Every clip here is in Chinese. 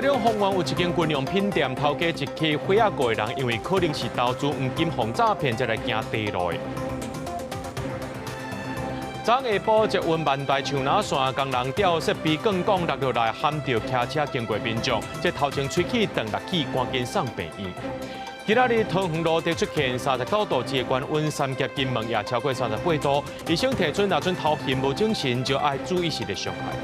中丰原有一间军用品店，头家一起火啊过的人，因为可能是投资黄金防诈骗，才来行地路的。昨下晡，一运万代树林线工人吊设备更讲落落来，喊着骑车经过民众，这头前吹气断力气，赶紧送病院。今仔日桃园路地出现39度之的高温，三峡金门也超过38度，医生提出若准头皮无精神，就要注意视力伤害。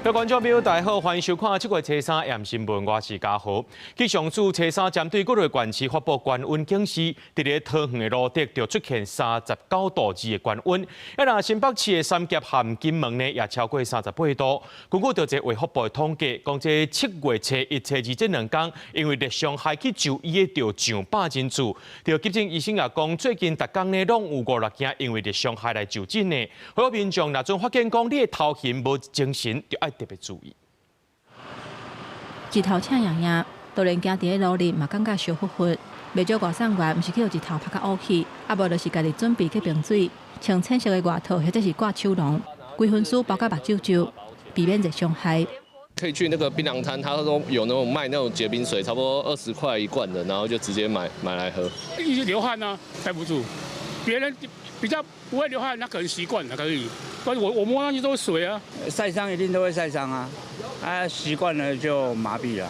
各位观众朋友，大家好，欢迎收看这个初三AM新闻，我是嘉豪。气象署初三针对各类县市发布高温警示，伫咧桃园的路地就出现39度之的高温，若新北市的三峡含金门呢，也超过38度。根据着卫福部的统计，讲这7月初1、初2这2天，因为热伤害去就医的就上百人次。着急诊医生也讲，最近逐天呢，拢有5-6件因为热伤害来就诊的。所有民众若准发现讲你的头型无精神，就要特别注意。一头赤影影，突然行伫咧路里，嘛感觉烧乎乎。袂少外省员，毋是去互一头拍甲乌去，啊无就是家己准备去冰水，穿青色的外套或者是挂手笼，规身躯包甲目睭睭，避免热伤害。可以去那个槟榔摊，他说有那种卖那种结冰水，差不多20块1罐的，然后就直接买来喝。一直流汗呢，待不住。别人比较不会流汗，那可能习惯了可以。但是我摸上去都是水啊。晒伤一定都会晒伤啊，习惯了就麻痹了。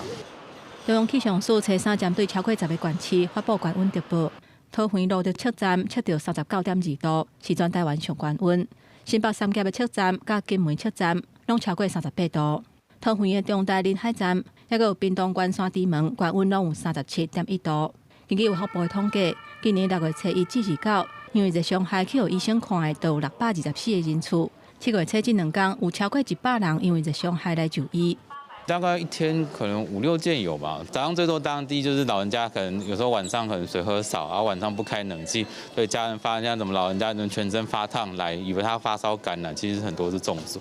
中央气象署初三针对超过10个县市发布高温特报，桃园路的测站测到39.2度，是全台湾上高温。新北三峡的测站甲金门测站拢超过38度。桃园的中台临海站，还有屏东关山猪门高温拢有37.1度。根据卫福部的统计，今年6月初1至9，因为热伤害去互医生看的，都有624个人次。7月初这2天，有超过100人因为热伤害来就医。大概一天可能5-6件有吧。早上最多当然第一就是老人家可能有时候晚上可能水喝少，然后晚上不开冷气，对家人发现怎么老人家能全身发烫来，以为他发烧感染，其实很多是中暑。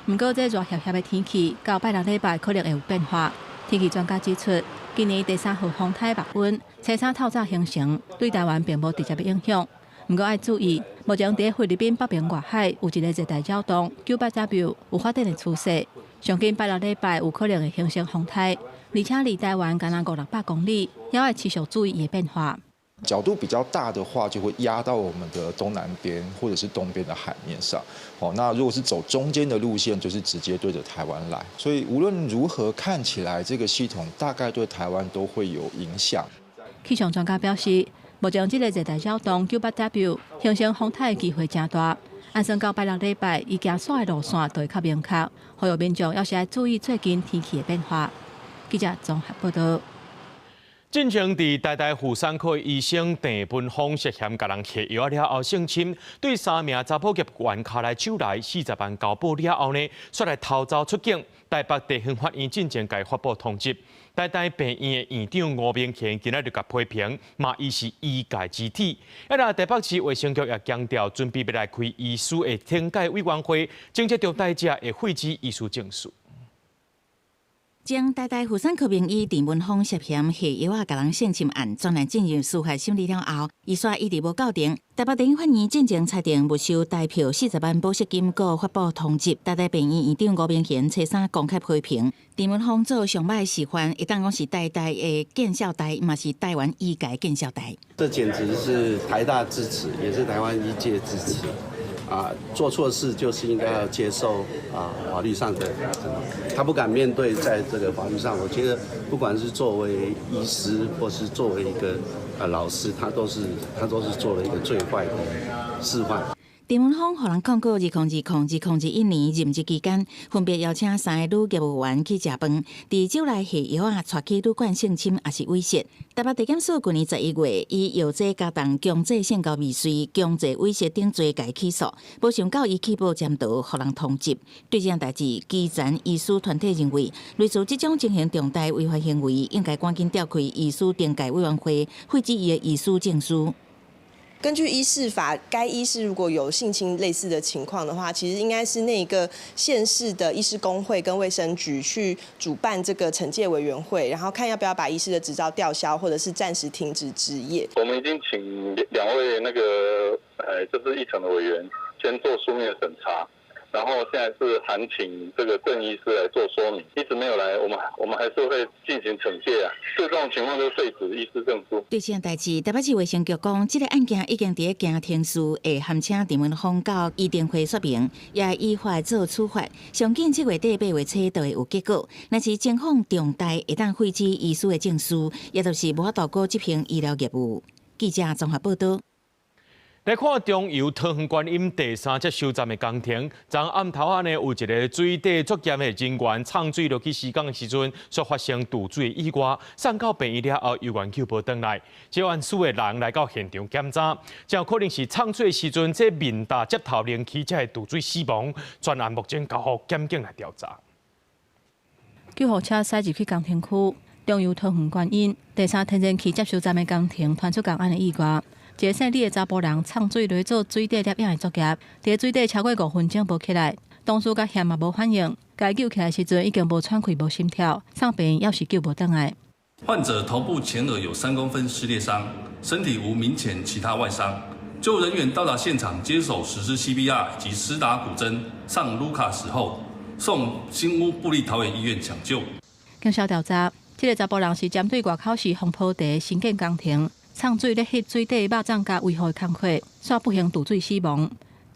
不过这热热的天气，到拜6礼拜可能会有变化。天气专家指出，今年第3号风台热温，初三透早形成，对台湾并无直接的影响。不过要注意，目前在菲律宾北边外海有一个热带扰动 9-W 有发展的趋势，上近拜6礼拜有可能会形成风台，而且离台湾仅500-600公里，也要持续注意伊的变化。角度比较大的话，就会压到我们的东南边或者是东边的海面上。那如果是走中间的路线，就是直接对着台湾来。所以无论如何，看起来这个系统大概对台湾都会有影响。气象专家表示，目前这个热带扰动 9-W 形成风台的机会真大。按算到拜6礼拜，伊行线的路线就会较明确，呼吁民众要是要注意最近天气的变化。记者综合报道。进前伫台大妇产科医生郑文峰涉嫌甲人摕药了后性侵，对3名查甫业员卡来手来40万交保了后呢，率来逃走出境。台北地方法院进前甲发布通知，台大病院的院长吴明贤今仔日甲批评，骂伊是医界之体。台北市卫生局也强调，准备要来开医师的听解委员会，正接重大者会废止医师证书。将台大妇产科名医郑文峰涉嫌下药甲人性侵案转来进入司法审理了后，医师一直无到庭。台北地方法院进前裁定没收代票40万保释金，搁发布通知。台大病院院长吴明贤初三公开批评，郑文峰做上歹示范，一旦讲是台大的建校台，嘛是台湾医界建校台。这简直是台大支持，也是台湾医界支持。做错事就是应该要接受法律上的，他不敢面对，在这个法律上，我觉得不管是作为医师或是作为一个老师，他都是做了一个最坏的示范。郑文峰互人控告2020-2021年任职期间，分别邀请3个女业务员去食饭，伫酒内下药带去旅馆性侵，也是威胁。台北地检署去年11月以药剂加重强制性交未遂、强制威胁等罪解起诉，没想到伊起步占道，互人通缉。对这件代志，基层医师团体认为，类似这种情形重大违法行为，应该赶紧召开医师调解委员会，废止伊的医师证书。根据医事法，该医师如果有性侵类似的情况的话，其实应该是那个县市的医师工会跟卫生局去主办这个惩戒委员会，然后看要不要把医师的执照吊销，或者是暂时停止执业。我们已经请2位就是议程的委员先做书面的审查，然后现在是函请这个郑医师来做说明，一直没有来，我们还是会进行惩戒啊。对这种情况就废止医师证书。对这件代志，台北市卫生局讲，这个案件已经伫家庭事会函请陈文峰到议定会说明，也依法做处罚。上紧7月底8月初就会有结果。若是情况重大，会当废止医师的证书，也就是无法度过执行医疗业务。记者综合报道。来看中油桃园观音第3接收站的工程，昨暗头仔呢有一个水底作业的人员畅水落去施工的时阵，所发生堵水意外，送到病院了后，由员救无回来。接案署的人来到现场检查，才有可能是畅水的时阵，这面大接头引起才会堵水死亡。专案目前交予检警来调查。救护车驶入去工程区，中油桃园观音第3天然气接收站的工程传出公安的意外。一个姓李的查甫人呛水落做水底摄影的作业，伫水底超过5分钟无起来，同事甲嫌也无反应，该救起来时阵已经无喘气、无心跳，送病院要是救无倒来。患者头部前额有3公分撕裂伤，身体无明显其他外伤。救护人员到达现场，接手实施 CPR 以及施打骨针、上卢卡时后，送新屋部立桃园医院抢救。经小调查，这个查甫人是针对外口市红坡地新建工程。呛水咧迄水底肉粽甲危害的工课，煞不幸堵水死亡。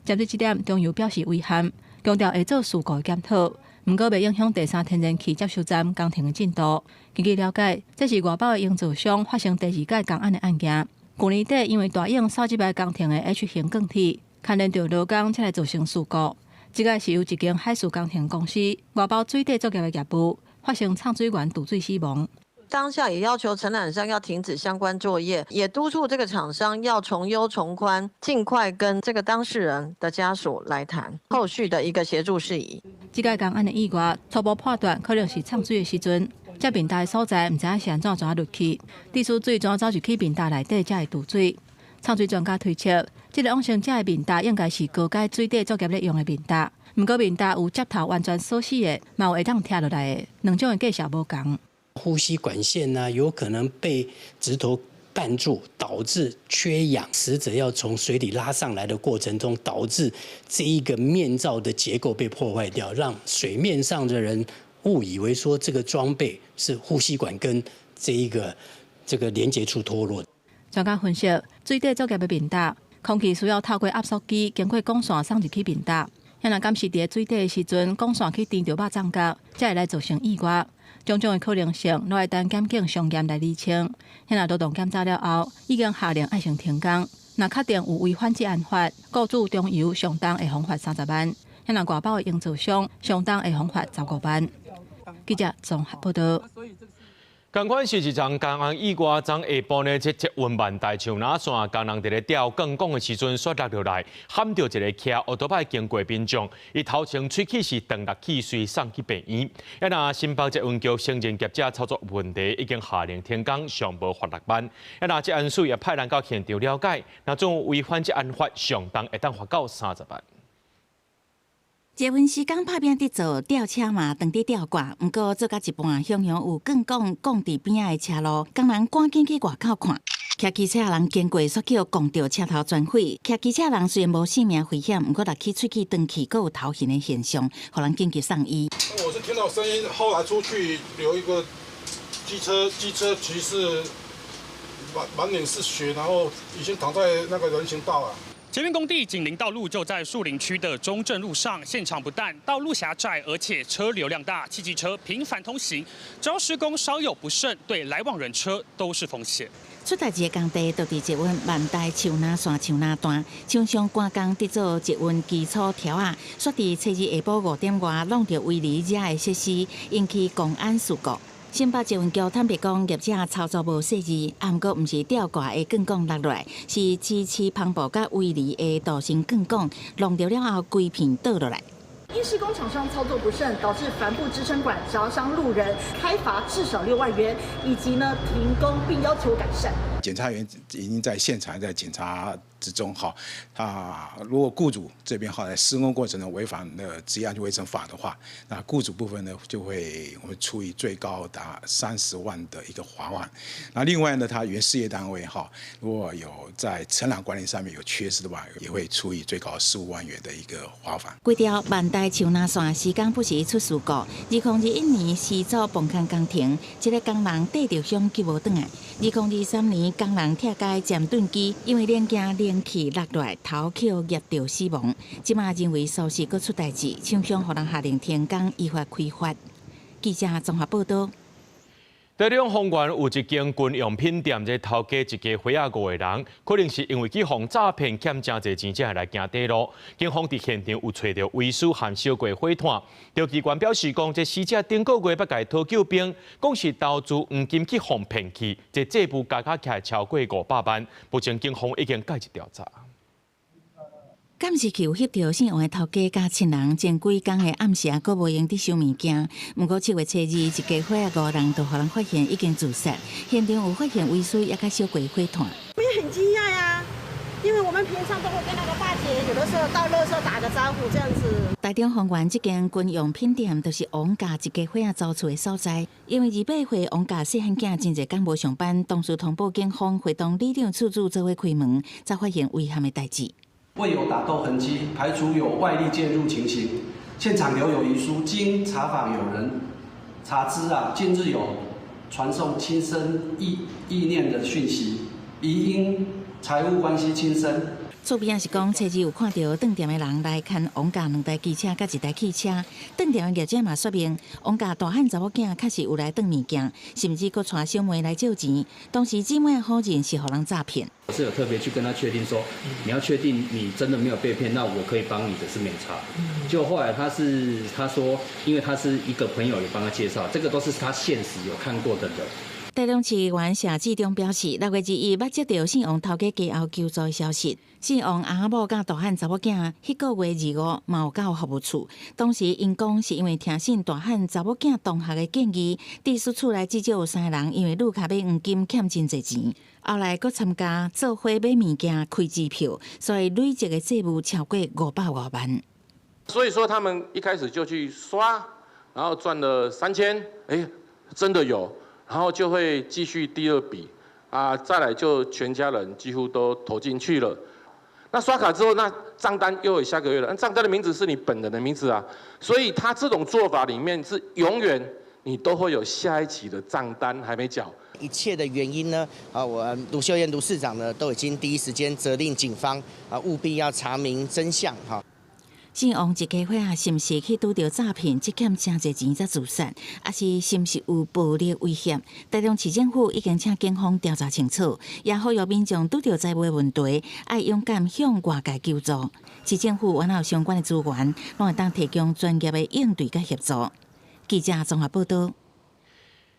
针对这点，中油表示遗憾，强调会做事故的检讨，不过袂影响第3天然气接收站工程的进度。根据了解，这是外包的营造商发生第2届公安的案件。去年底因为大影扫即摆工程的 H 型钢体，牵连到劳工才来造成事故。这个是由一间海事工程公司外包水底作业的业务，发生呛水源堵水死亡。当下也要求承揽商要停止相关作业，也督促这个厂商要从优从宽，尽快跟这个当事人的家属来谈后续的一个协助事宜。这个公安的意外初步判断可能是呛水的时阵，这面大的所在唔知影是安怎落去，滴水水怎走入去面大内底才会堵水。呛水专家推测，这个往生者的面大应该是高阶水底作业咧用的面大，不过面大有接头完全锁死的，嘛有会当跳落来的，两种的计效无同。呼吸管线呢，有可能被直头绊住，导致缺氧，死者要从水里拉上来的过程中，导致这一个面罩的结构被破坏掉，让水面上的人误以为说这个装备是呼吸管跟这个连接处脱落。专家分析，水底作业的面搭，空气需要透过压缩机经过管线送入去面搭，若敢是伫水底的时阵，管线去填着肉粽角，才会来造成意外。种种的可能性，都会等检警上验来厘清。若劳动检查了后，已经下令爱先停工。若确定有违反这案法，雇主中油相当会罚款30万；若外包的营造商相当会罚款15万。记者综合报道。同款是一场公安意外，昨下晡呢，这云万大树林线工人伫咧吊杠杆的时阵，摔落来，撼到一个骑奥多摆经过民众，伊头前喙齿是断裂气髓，送去病院。那新北捷运局承认业者操作问题，已经下令停工，尚无罚6万。那这案署也派人到现场了解，那种违反这案法，上当会当罚到30万。结婚时间拍拼伫做吊车嘛，当伫吊挂，毋过做到一半，向有杠杆杠伫边仔的车路，工人赶紧去外口看。骑机车人经过，煞叫撞到车头全毁。骑机车人虽然无性命危险，毋过落去喙齿断去，佫有头晕的现象，互人紧急送医。我是听到声音，后来出去有一个机车骑士满脸是血，然后已经躺在那个人行道了。捷运工地紧邻道路就在树林区的中正路上，现场不但道路狭窄，而且车流量大，汽机车频繁通行，只要施工稍有不慎，对来往人车都是风险。出代志的工地就伫捷运万代树林线树林段，厂商赶工伫做捷运基础条啊，煞伫初日下晡5点外弄到围篱遮的设施，引起公安事故。新北捷运局坦白讲，业者操作无细致，毋过毋是吊挂的杠杆落来，是支持篷布甲围篱的镀锌杠杆，弄掉了后规片倒落来。因施工厂商操作不慎，导致帆布支撑管砸伤路人，开罚至少6万元，以及停工并要求改善。检察员已经在现场在检查之中哈，如果雇主这边在施工过程中违反了职业安全卫生法的话，那雇主部分呢我们处以最高达30万的一个罚款。那另外呢，他原事业单位如果有在承揽管理上面有缺失的话，也会处以最高15万元的一个罚款。规条万代树林线施工不时出事故，2021年始祖崩坑工程，一个工人缀着凶救无转来。2023年，工人拆解暂顿机，因为零件冷气落落来，头壳压着死亡。即马认为肇事搁出代志，厂商予人下令停工，依法开发。记者综合报道。台中丰原有一间军用品店，在头家一家伙仔5个人，可能是因为去防诈骗欠真侪钱，才来行底路。警方伫现场有找到遗书和烧过火炭。调机关表示讲，这死者顶个月捌甲讨救兵，讲是投资黄金去防骗去，这债务加起来超过500万。目前警方已经介入调查。敢是去有翕到姓王的头家甲亲人，前几天的暗时阁无用伫收物件。不过7月初2，一家伙仔5人就互人发现已经自杀，现场有发现遗书，也甲烧过火炭。我也很惊讶呀，因为我们平常都会跟那个大姐有的时候到垃圾打个招呼这样子。台中丰原这间军用品店，就是王家一家伙仔租厝的所在。因为28岁王家细汉囝真侪工无上班，当时通报警方，会同李长处做伙开门，才发现危险的代志。未有打斗痕迹，排除有外力介入情形。现场留有遗书，经查访有人查知近日有传送轻生意念的讯息，疑因财务关系轻生。厝边是讲，初2有看到饭店的人来看王家2台机车甲1台汽车。饭店的业者嘛说明，王家大汉查某囝确实有来转物件，甚至佫带小妹来借钱。当时姊妹好人是互人诈骗。我是有特别去跟他确定说，你要确定你真的没有被骗，那我可以帮你的是没差。就后来他说，因为他是一个朋友有帮他介绍，这个都是他现实有看过的人。台中市原社志中表示，6月1日捌接到姓王头家家后求助的消息。姓王阿某甲大汉查某囝，迄个月25嘛有到服务处。当时因讲是因为听信大汉查某囝同学的建议，地事处内至少有3个人因为路卡买黄金欠真侪钱，后来佫参加做伙买物件开支票，所以累积的债务超过500万。所以说他们一开始就去刷，然后赚了3000，真的有。然后就会继续第2笔再来就全家人几乎都投进去了。那刷卡之后，那账单又有下个月了，账单的名字是你本人的名字所以他这种做法里面是永远你都会有下一期的账单还没缴。一切的原因呢，我卢秀燕卢市长呢都已经第一时间责令警方务必要查明真相姓王一家伙仔是毋是去拄到诈骗，积欠真侪钱才自杀，还是毋是有暴力威胁？台中市政府已经请警方调查清楚，也呼吁民众拄到财务问题，要勇敢向外界求助。市政府完有相关的资源，拢会当提供专业的应对甲协助。记者综合报道。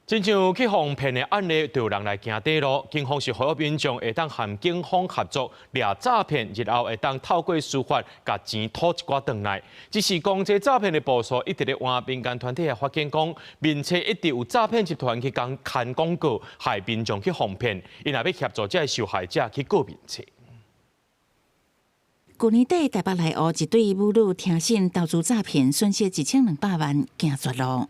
亲像去防骗的案例，就有人来行底路。警方是呼吁民众会当和警方合作，抓诈骗，日后会当透过司法把钱吐一寡转来。只是讲这诈骗的步数一直咧换，民间团体也发现讲，面册一直有诈骗集团去看广告，害民众去防骗。因也要协助这受害者去告面册。去年底，台北内湖一对母女听信投资诈骗，损失1200万，行绝路。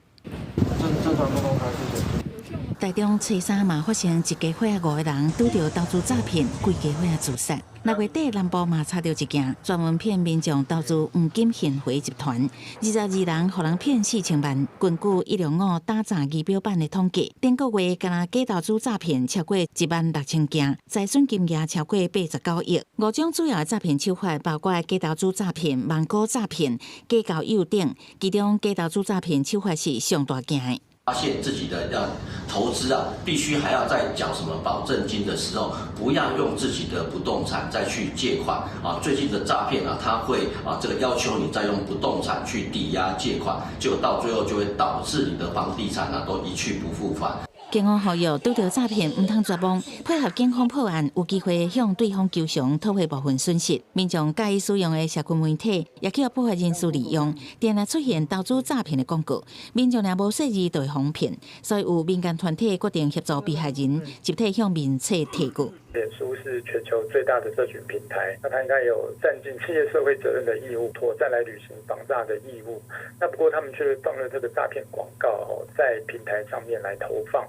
台中初3嘛发生一家伙仔5个人拄到投资诈骗，规家伙仔自杀。6月底南部嘛查到一件专门骗民众投资黄金现回集团，22人互人骗4000万。根据105打诈仪表板的统计，顶个月敢若假投资诈骗超过16000件，财损金额超过89亿。5种主要的诈骗手法包括假投资诈骗、蒙古诈骗、假交诱等，其中假投资诈骗手法是上大件的。发现自己的要投资必须还要在缴什么保证金的时候，不要用自己的不动产再去借款最近的诈骗他会这个要求你再用不动产去抵押借款，结果到最后就会导致你的房地产都一去不复返。警方呼吁拄到诈骗唔通绝望，配合警方破案，有机会向对方求偿，讨回部分损失。民众介意使用的社群媒体，也去予保护人士利用，定来出现投资诈骗的广告。民众若无识字，就会防骗。所以有民间团体决定协助被害人集体向面册提告。脸书是全球最大的社群平台，那它应该有占尽企业社会责任的义务，妥善来履行防诈的义务。那不过他们却放了这个诈骗广告在平台上面来投放，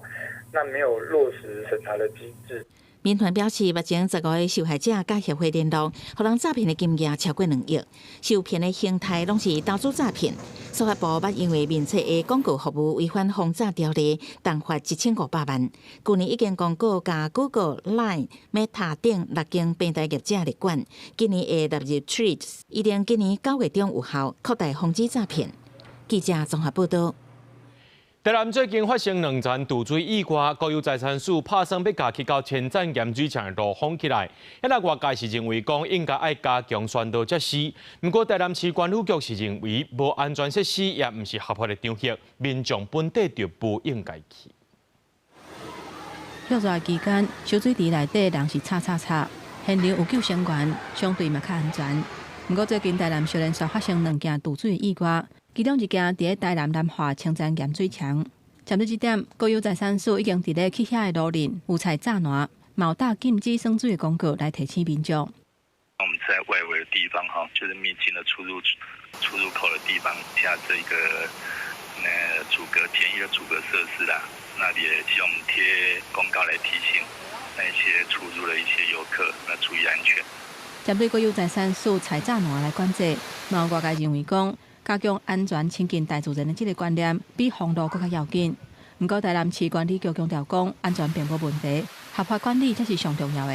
那没有落实审查的机制。民团表示，目前15个受害者甲协会联络，互人诈骗的金额超过2亿，受骗的形态拢是投资诈骗。司法部捌因为面册的广告服务违反防诈条例，重罚1500万。去年已经公告甲 Google、Line、Meta 等6间平台业者列管，今年的 W3 一定今年9月中有效，扩大防止诈骗。记者综合报道。台南最近发生2件赌水意外，国有财产署拍算要架起到前站盐水厂的路封起来。迄个外界是认为讲应该爱加强宣导措施，不过台南市管理局是认为无安全设施也毋是合法的场合，民众本地就不应该去。热热期间，小水池内底人是吵，现场有救生员，相对嘛较安全。不过最近台南小连续发生2件赌水意外。其中一件伫台南南华青山盐水厂，针对这点，国有财产署已经伫咧去遐的路林有采栅栏，毛大禁止生水的广告来提醒民众。我们在外围的地方就是秘境的出入口的地方加这个阻隔简易的阻隔设施啦，那里也希望我们贴公告来提醒那一些出入的一些游客，那注意安全。针对国有财产署采栅栏来管制，有外界认为讲。加强安全亲近大自然的这个观念，比封路更加要紧。不过，台南市管理局强调讲，安全并无问题，合法管理才是上重要的。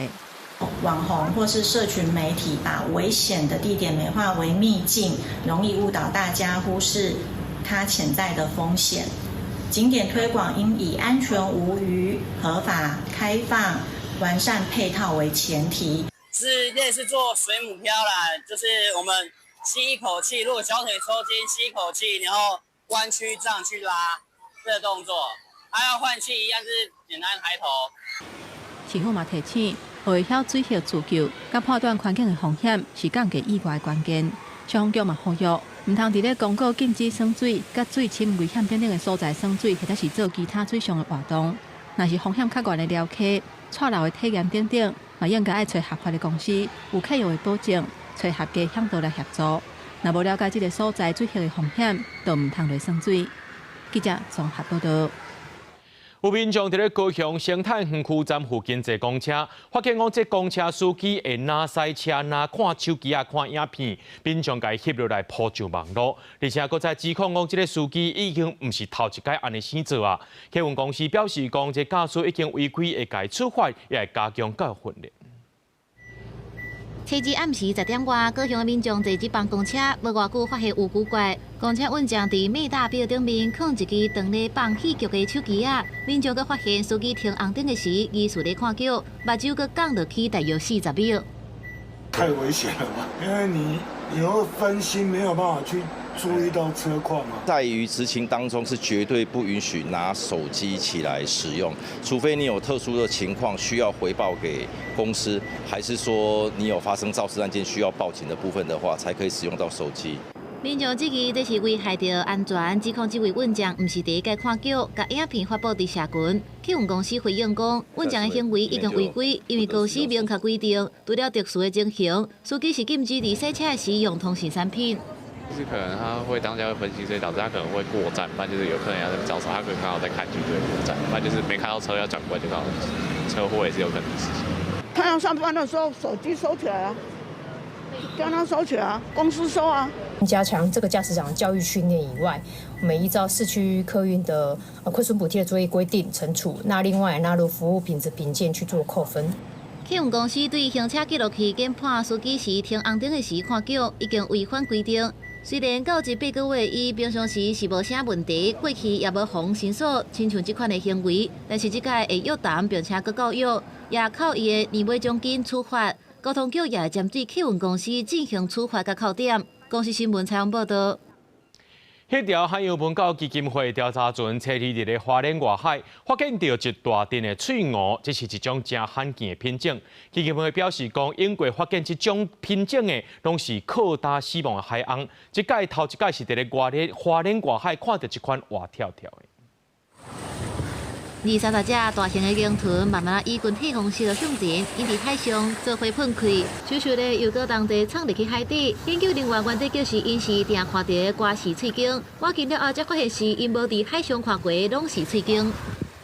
网红或是社群媒体把危险的地点美化为秘境，容易误导大家忽视它潜在的风险。景点推广应以安全无虞、合法、开放、完善配套为前提。是类似做水母漂啦，就是我们。吸一口气，如果小腿抽筋，吸一口气，然后弯曲这样去拉这个动作，还要换气一样，是简单抬头。市府嘛提醒，会晓水系自救，甲判断环境的风险是降低意外的关键。消防局嘛呼吁，唔通伫咧公告禁止耍水、甲水深危险等等的所在耍水，或者是做其他水上的活动。若是风险较悬的撩客、错漏的体验等等，嘛应该爱找合法的公司，有契约的保证。找合格向导来协助，若无了解这个所在水系的风险，就唔通来耍水。记者综合报道。有民众伫咧高雄生态园区站附近坐公车，发现讲这公车司机会哪塞车哪看手机啊看影片，民众甲伊翕落来铺上网络，而且搁再指控讲这个司机已经唔是头一摆安尼生做啊。客运公司表示讲，这驾驶已经违规，会甲伊处罚，也会加强教育训练。初日暗时10点外，高雄的民众坐这班公车，无偌久发现有古怪。公车运将伫美大表顶面放一支长咧放戏剧的手机啊，民众阁发现司机停红灯的时，疑似咧看剧，目睭阁降落去大约40秒。太危险了吧？因为你会分心，没有办法去注意到车况啊。在于执勤当中是绝对不允许拿手机起来使用，除非你有特殊的情况需要回报给公司，还是说你有发生肇事案件需要报警的部分的话，才可以使用到手机。民众质疑这是危害到安全，指控这位运将不是第一届看剧，把影片发布伫社群。客运公司回应讲，运将的行为已经违规，因为公司明确规定，除了特殊的情形，司机是禁止伫赛车时用通讯产品。就是可能他会当下会分析，所以导致他可能会过站，不然就是有客人要在交叉，他可能刚好在看剧就会过站，不然就是没看到车要转过来就刚好车祸也是有可能的事情。他要上班的时候手机收起来啊，叫他收起来啊，公司收啊。加强这个驾驶长的教育训练以外，我们依照市区客运的亏损补贴的作业规定惩处，那另外纳入服务品质评鉴去做扣分。客运公司对行车记录器检判司机时停红灯的时看剧，已经违反规定。虽然到这8个月，伊平常时是无啥问题，过去也无妨申诉，亲像这款的行为，但是这届会约谈并且搁教育，也靠伊的年尾奖金处罚。交通局也针对客运公司进行处罚甲扣点。公司新闻采访报道。迄条海洋文教基金会调查船测试伫咧花莲外海，发现到一大群的翠鹅，这是一种真罕见的品种。基金会表示讲，英国发现这种品种的，拢是靠大死亡的海鸥。这届头一届是伫咧花莲外海看到一款活跳跳的。20-30只大型的鲸豚慢慢以群体方式向前，引伫海上做花喷开，悄悄地游到当地冲入去海底。研究人员原底就是因是定看到的瓜是喙鲸，挖进了后才发现是因无伫海上看过的拢是喙鲸。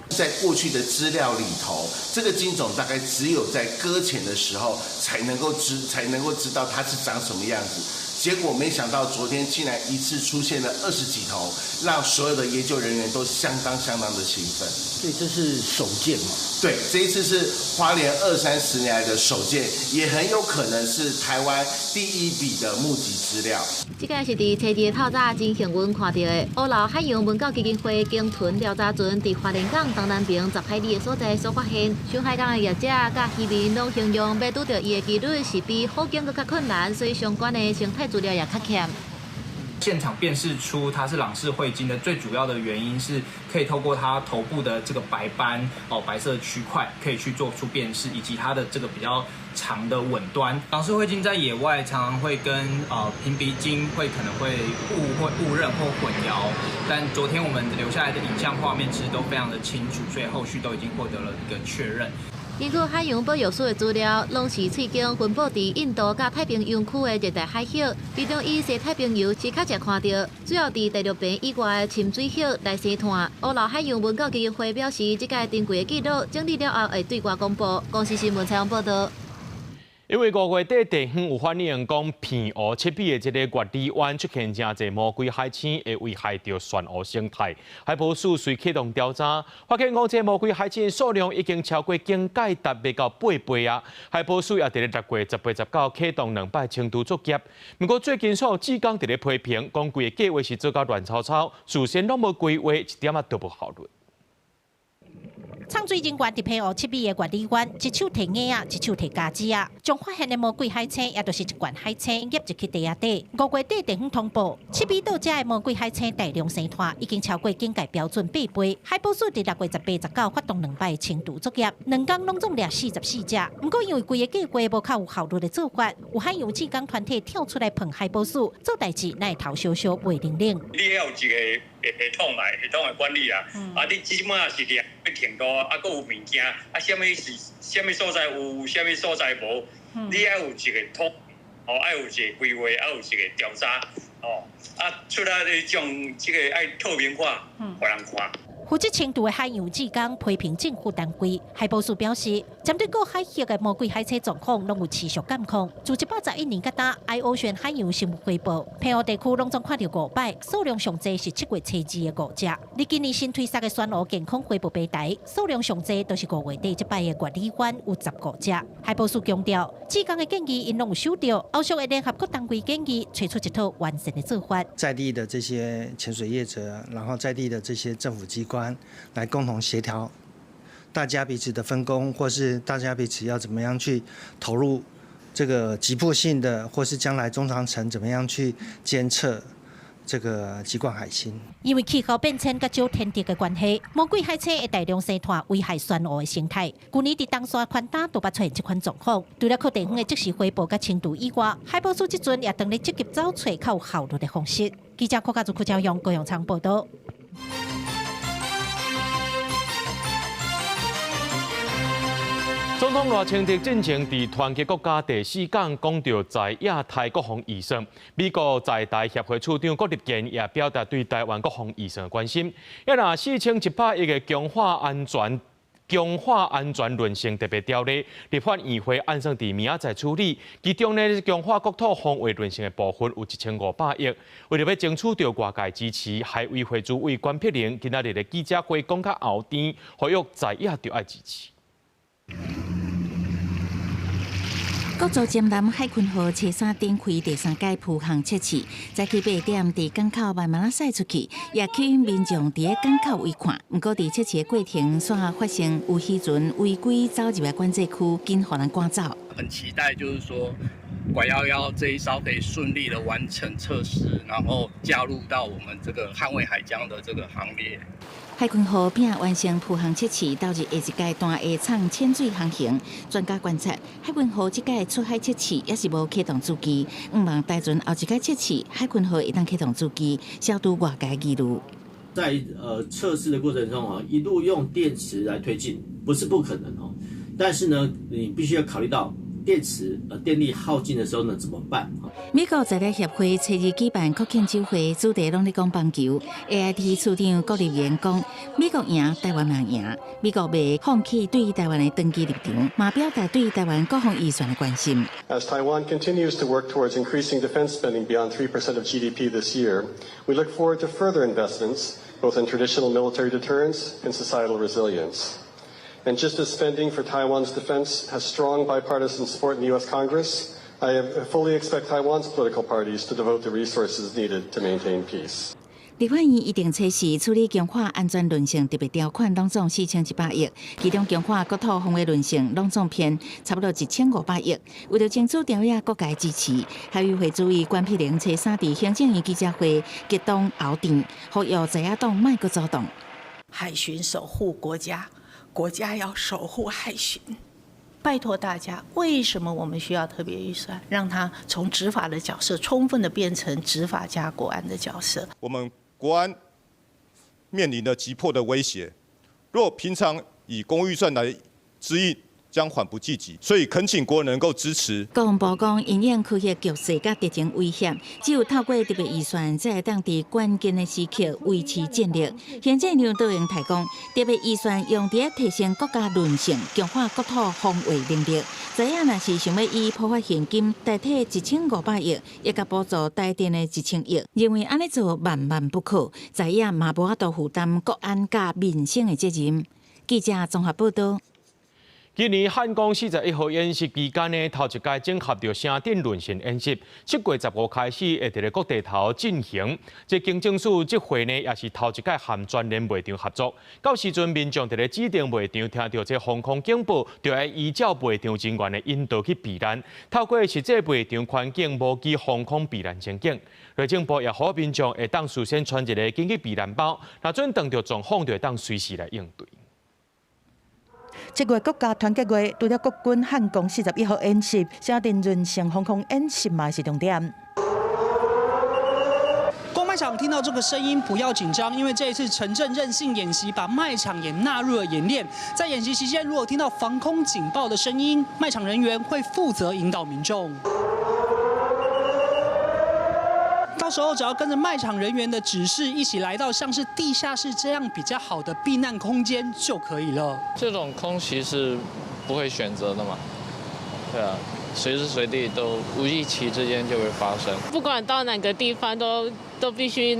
在过去的资料里头，这个鲸种大概只有在搁浅的时候才能够知道它是长什么样子。结果没想到昨天竟然一次出现了20几头，让所有的研究人员都相当的兴奋。所以这是首见嘛？对，这一次是花莲20-30年来的首见，也很有可能是台湾第一笔的目击资料。这个是伫车地透早真幸运看到的乌楼海洋文教基金会鲸豚调查船伫花莲港东南边10海里的所在所发现。上海港的业者甲渔民拢形容要拄到伊的几率是比虎鲸更加困难，所以相关的生态资料也较欠。现场辨识出它是朗氏喙鲸的最主要的原因是可以透过它头部的这个白斑白色区块可以去做出辨识，以及它的这个比较长的吻端。朗氏喙鲸在野外常常会跟平鼻鲸可能会误认或混淆，但昨天我们留下来的影像画面其实都非常的清楚，所以后续都已经获得了一个确认。根据海洋保育署的资料，拢是喙鲸分布伫印度甲太平洋区的热带海域，其中以西太平洋是较常看到，主要伫第6边以外的深水域来生团。乌楼海洋文教基金会表示，这个珍贵的记录整理了后会对外公布。公司新闻采访报道。因为5月底地方有反映讲片湖七比的这个月里湾出现真侪魔鬼海青，会危害到船湖生态。海保署随启动调查，发现讲这魔鬼海青的数量已经超过警戒达未到8倍啊！海保署也伫咧6月18、19启动2摆清除作业。不过最近所有职工伫咧批评，讲规个计划是做到乱糟糟，事先拢无规划，一点都无效率。唱水人员伫片湖7米的月里湾，一手提鸭啊，一手提茄子啊，将发现的魔鬼海青，也就是一罐海青入入去地下底。5月底地方通报，7米到这的魔鬼海青大量生团，已经超过警戒标准8倍。海保署伫6月18、19发动2摆清除作业，2天拢总掠44只。不过因为规个计划无较有效率的做法，有海洋志工团体跳出来碰海保署，做代志乃头小小袂灵灵。你要有一个系统的管理啊，你即马是要停渡，搁有物件，什么所在有，什么所在无，你要有一个统，要有一个规划，要有一个调查，出来将这个要透明化，互人看。负责清除的海洋志工批评政府单位，海保署表示，针对各海域的魔鬼海青状况，拢有持续监控。自111年到打 IOCEAN 海洋生物汇报，偏湖地区拢总看到5摆，数量上侪是7月初2的5只。而今年新推出的船湖健康汇报平台，数量上侪都是5月底这摆的月里湾有15只。海保署强调，志工的建议因拢有收到，后续会联合各单位建议，推出一套完善的做法。在地的这些潜水业者，然后在地的这些政府机关。来共同协调，大家彼此的分工，或是大家彼此要怎么样去投入这个急迫性的，或是将来中长程怎么样去监测这个极冠海星。因为气候变迁甲少天敌的关系，魔鬼海青会大量生团，危害船湖的生态。去年伫东沙宽大都捌出现这款状况，除了靠地方的即时汇报甲清除以外，海保署即阵也当咧积极找找较有效率的方式。记者柯家族柯朝阳高雄仓报道。总统赖清德进前伫团结国家第4讲讲到在亚太国防预算，美国在台协会处长郭立坚也表达对台湾国防预算的关心。也拿4100亿的强化安全论性特别条例，立法议会按算伫明仔载处理。其中呢，强化国土防卫论性的部分有1500亿。为了要争取到外界支持，海委会主委关碧玲今仔日的记者会讲较后甜，呼吁在野就要支持。国造尖南海群号车3展开第3届铺航测试，早起8点伫港口慢慢驶出去，也吸引民众伫港口围看。不过伫测试的过程，煞发生有渔船违规走入来管制区，紧互人赶走。很期待，就是说拐11这一艘可以顺利的完成测试，然后加入到我们这个捍卫海疆的这个行列。海群号并完成铺航测试，到日下一届单下舱潜水航行。专家观察，海群号这届出海测试也是无启动主机，望台船后一届测试，海群号会当启动主机，消除外界疑虑。在测试的过程中啊，一路用电池来推进，不是不可能哦。但是呢，你必须要考虑到电池电力耗尽的时候呢怎么办？美国在地协会初二举办国庆酒会，主题拢在讲棒球。AIT 处长郭立言讲，美国赢，台湾嘛赢。美国未放弃对台湾的长期立场，嘛表达对台湾国防预算的关心。As Taiwan continues to work towards increasing defense spending beyond 3% of GDP this year, we look forward to further investments, both in traditional military deterrence and societal resilience. And just as spending for Taiwan's defense has strong bipartisan support in the U.S. Congress, I fully expect Taiwan's political parties to devote the resources needed to maintain peace. 立法院一定测试处理强化安全论性特别条款，拢总4100亿，其中强化国土防卫论性拢总偏差不多1500亿。为了争取条约各界支持，海委会主委关碧玲初三伫行政院记者会激动后场，呼吁在野党莫阁走动。海巡守护国家，国家要守护海巡。拜托大家，为什么我们需要特别预算？让它从执法的角色充分的变成执法加国安的角色。我们国安面临了急迫的威胁，若平常以公预算来支应，将缓不济急，所以恳请国人能够支持。国防部讲，因应区域局势甲敌情威胁，只有透过特别预算，才会当伫关键的时刻维持战力。行政院都用提供特别预算用伫提升国家韧性，强化国土防卫能力。知影若是想要以破发现金代替1500亿，也甲补助台电的1000亿，认为安尼做万万不可。知影嘛无法度负担国安甲民生的责任。记者综合报道。今年汉光41号演习期间呢，头一届整合着城镇论性演习，7月15开始会伫咧各地头进行。这经政署这回呢，也是头一届含专联卖场合作。到时阵民众伫咧指定卖场听到这防空警报，就要依照卖场人员的引导去避难。透过实际卖场环境模拟防空避难情景。内政部也呼吁民众会当事先穿一个紧急避难包，若准碰到状况，就会当随时来应对。7月国家团结月，除了国军汉光41号演习，城镇韧性防空演习嘛是重点。逛卖场听到这个声音，不要紧张，因为这一次城镇韧性演习把卖场也纳入了演练。在演习期间，如果听到防空警报的声音，卖场人员会负责引导民众。到时候只要跟着卖场人员的指示，一起来到像是地下室这样比较好的避难空间就可以了。这种空袭是不会选择的嘛？对啊，随时随地都无预期之间就会发生。不管到哪个地方都必须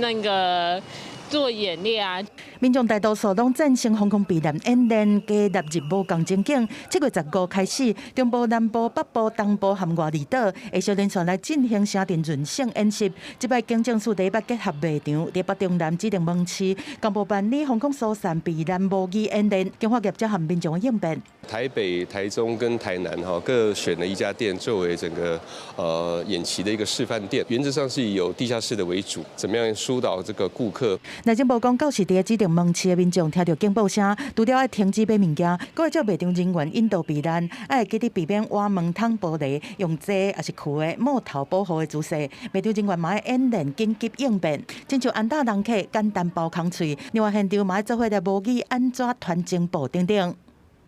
做演练啊。民众大多数拢赞成防空避难演练加纳入无共情景。7月15开始，中部、南部、北部、东部含外离岛会小连续来进行城镇韧性演习。这摆警政署第一摆结合卖场，伫北中南指定门市，公布办理防空疏散避难模拟演练，强化业者和民众的应变。台北、台中跟台南各选了一家店作为整个演习的一个示范店，原则上是以有地下室的为主，怎么样疏导这个顾客。内政部讲，到时伫指定门市的民众听到警报声，除了要停止买物件，搁要叫卖场人员引导避难，要记得避免挖门窗玻璃，用遮也是旧的木头保护的姿势。卖场人员嘛要演练紧急应变，亲像安大人客简单包空喙，另外现场嘛要做伙来模拟安怎团警报等等。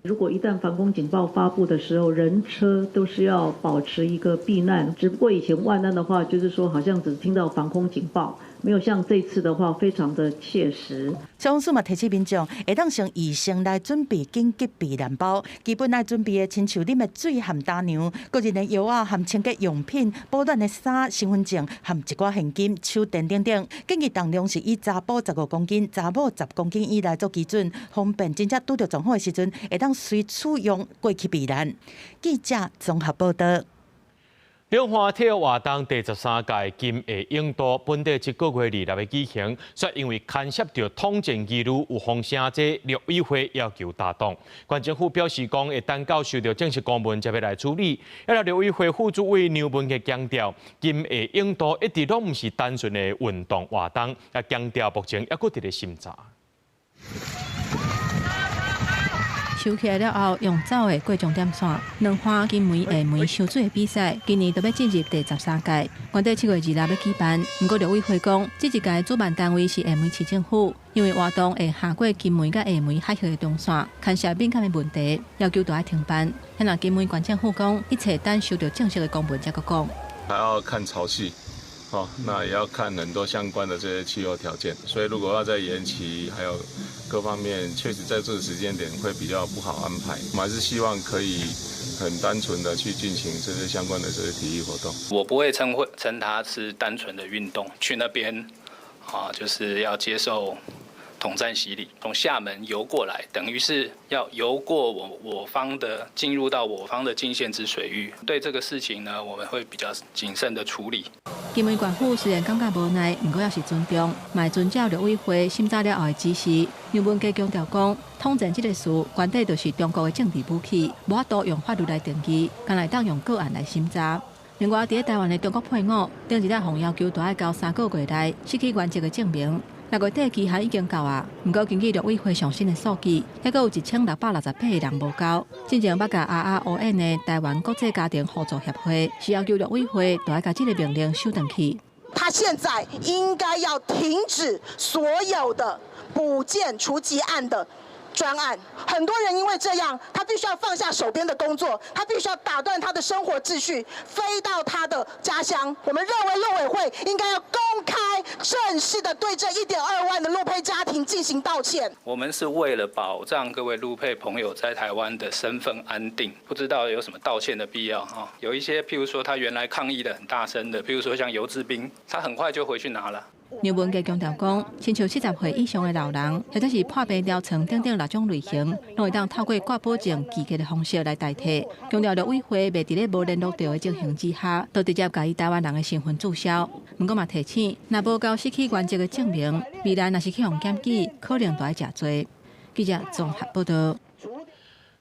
如果一旦防空警报发布的时候，人车都是要保持一个避难。只不过以前万难的话，就是说好像只听到防空警报，没有像这次的话非常的切实。消防署嘛提醒民众，会当先预先来准备紧急避难包，基本来准备的亲像啉的水含大娘，个人的药啊含清洁用品、保暖的衫、身份证含一寡现金、手电等等。建议重量是以查甫15公斤、查某10公斤以内做基准，方便真正拄到状况的时阵，会当随处用过去避难。记者综合报道。中华体育活动第13届金夏影都本地1个月以来举行，却因为牵涉到统战纪律有风声，这陆委会要求打动。县政府表示讲，会等到收到正式公文才要来处理。要陆委会副主委刘文杰强调，金夏影都一直拢唔是单纯的运动活动，也强调目前还佫伫咧审查。收起来了后，用走的过终点线，两花金梅下梅烧水的比赛，今年都要进入第13届。原定7月2日要举办，不过陆委会讲，这一届主办单位是下梅市政府，因为活动会下过金梅甲下梅海峡的中线，牵涉敏感的问题，要求都要停办。现在金梅县政府讲，一切等收到正式的公文才个讲。还要看潮汐。那也要看很多相关的这些气候条件，所以如果要再延期，还有各方面，确实在这个时间点会比较不好安排。我们还是希望可以很单纯的去进行这些相关的这些体育活动。我不会称它是单纯的运动，去那边就是要接受统战洗礼，从厦门游过来，等于是要游过我方的，进入到我方的禁限制水域。对这个事情呢，我们会比较谨慎的处理。金门县府虽然感觉无奈，不过也是尊重，嘛遵照陆委会审查了后的指示。杨文佳强调讲，统战这个事，原底就是中国的政治武器，无法度用法律来定义，干来当用个案来审查。另外，伫台湾的中国配偶，顶一日互要求，都要交3个月内失去原籍的证明。6月底期限已经到啊，不过根据陆委会上新的数据，还佫有1668个人无交。真正捌甲 RRON 的台湾国际家庭互助协会是要求陆委会都要把这个命令收回去。他现在应该要停止所有的补件除籍案的专案，很多人因为这样，他必须要放下手边的工作，他必须要打断他的生活秩序，飞到他的家乡。我们认为陆委会应该要公开、正式的对这1.2万的陆配家庭进行道歉。我们是为了保障各位陆配朋友在台湾的身份安定，不知道有什么道歉的必要哈？有一些，譬如说他原来抗议的很大声的，譬如说像游志斌，他很快就回去拿了。杨文佳强调讲，亲像70岁以上的老人，或者是破病疗程等6种类型，拢会当透过挂保证寄给的方式来代替。强调陆委会袂伫咧无联络到的情形之下，都直接甲伊台湾人的身份注销。不过嘛提醒，若无交失去原籍的证明，未来若是去用检举，可能都要吃罪。记者综合报道。